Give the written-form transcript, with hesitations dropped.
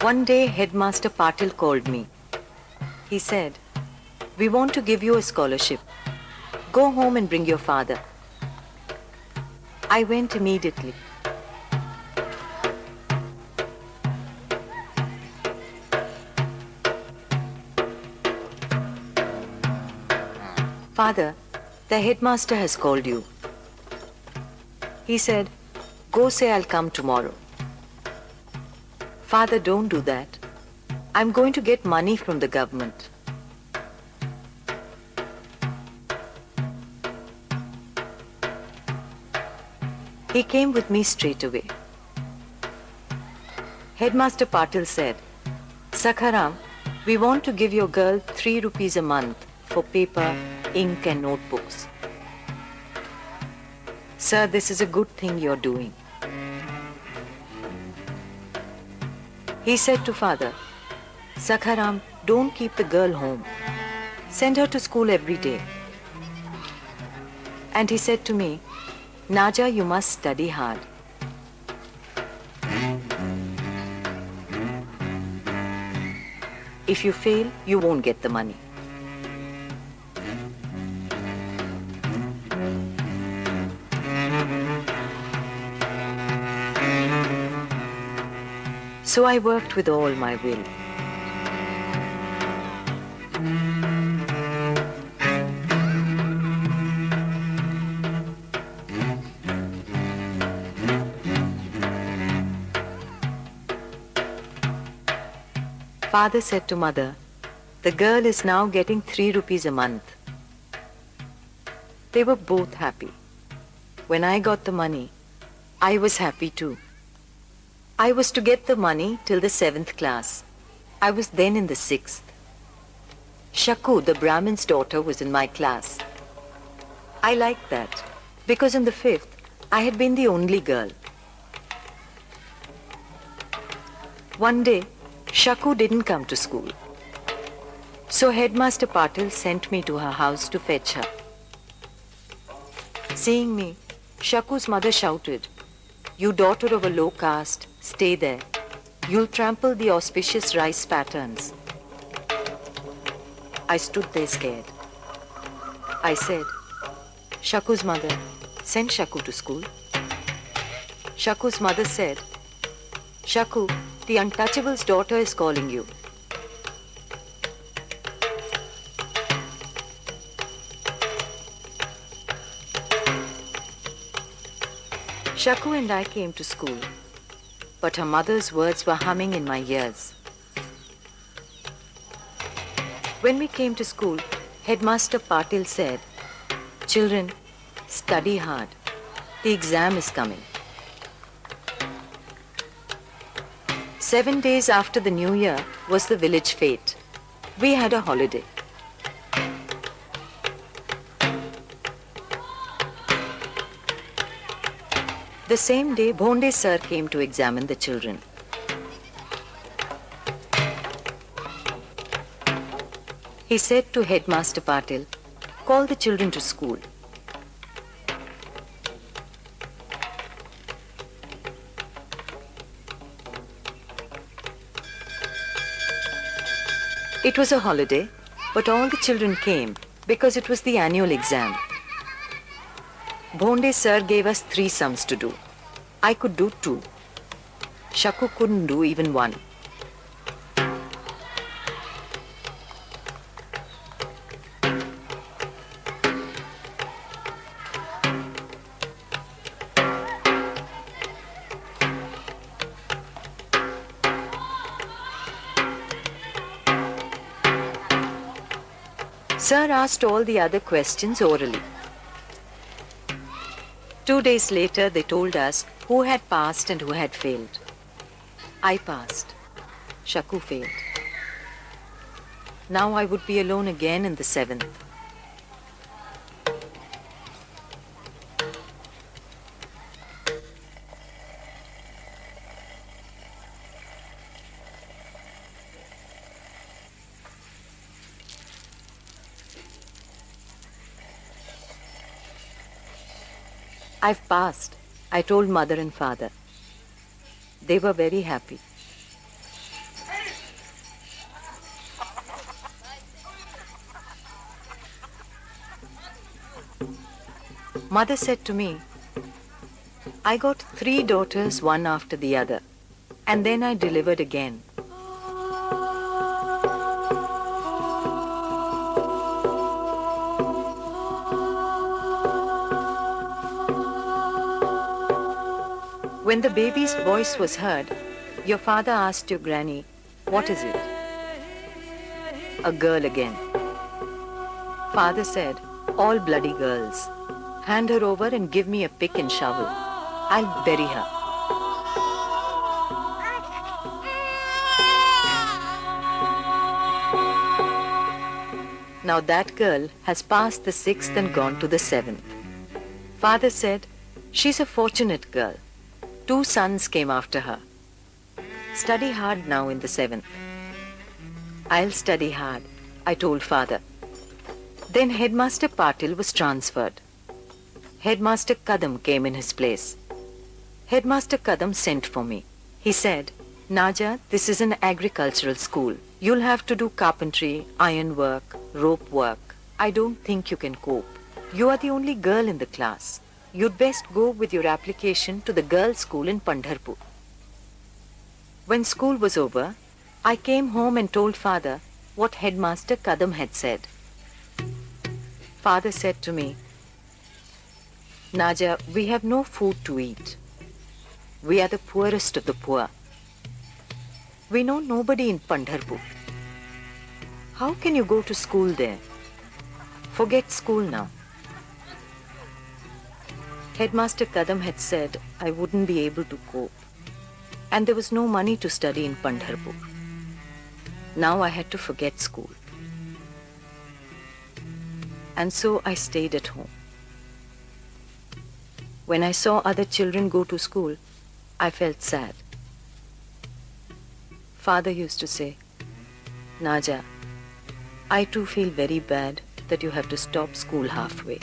One day, Headmaster Patil called me. He said, "We want to give you a scholarship. Go home and bring your father." I went immediately. "Father, the headmaster has called you." He said, "Go say I'll come tomorrow." "Father, don't do that. I'm going to get money from the government." He came with me straight away. Headmaster Patil said, "Sakharam, we want to give your girl 3 rupees a month for paper, ink and notebooks." "Sir, this is a good thing you're doing." He said to father, "Sakharam, don't keep the girl home. Send her to school every day." And he said to me, "Naja, you must study hard. If you fail, you won't get the money." So I worked with all my will. Father said to mother, "The girl is now getting 3 rupees a month." They were both happy. When I got the money, I was happy too. I was to get the money till the 7th class. I was then in the 6th. Shaku, the Brahmin's daughter, was in my class. I liked that because in the 5th, I had been the only girl. One day, Shaku didn't come to school. So Headmaster Patil sent me to her house to fetch her. Seeing me, Shaku's mother shouted, "You daughter of a low caste, stay there. You'll trample the auspicious rice patterns." I stood there scared. I said, "Shaku's mother, send Shaku to school." Shaku's mother said, "Shaku, the untouchable's daughter is calling you." Shaku and I came to school, but her mother's words were humming in my ears. When we came to school, Headmaster Patil said, "Children, study hard. The exam is coming." 7 days after the New Year was the village fete. We had a holiday. The same day, Bhonde sir came to examine the children. He said to Headmaster Patil, "Call the children to school." It was a holiday, but all the children came because it was the annual exam. Bhonde sir gave us 3 sums to do. I could do 2. Shaku couldn't do even 1. Sir asked all the other questions orally. 2 days later, they told us who had passed and who had failed. I passed. Shaku failed. Now I would be alone again in the 7th. I've passed, I told mother and father. They were very happy. Mother said to me, I got 3 daughters one after the other, and then I delivered again. When the baby's voice was heard, your father asked your granny, what is it? A girl again. Father said, all bloody girls. Hand her over and give me a pick and shovel. I'll bury her. Now that girl has passed the 6th and gone to the 7th. Father said, she's a fortunate girl. 2 sons came after her. Study hard now in the 7th. I'll study hard, I told father. Then Headmaster Patil was transferred. Headmaster Kadam came in his place. Headmaster Kadam sent for me. He said, Naja, this is an agricultural school. You'll have to do carpentry, iron work, rope work. I don't think you can cope. You are the only girl in the class. You'd best go with your application to the girls' school in Pandharpur. When school was over, I came home and told father what Headmaster Kadam had said. Father said to me, Naja, we have no food to eat. We are the poorest of the poor. We know nobody in Pandharpur. How can you go to school there? Forget school now. Headmaster Kadam had said I wouldn't be able to cope, and there was no money to study in Pandharpur. Now I had to forget school. And so I stayed at home. When I saw other children go to school, I felt sad. Father used to say, Naja, I too feel very bad that you have to stop school halfway.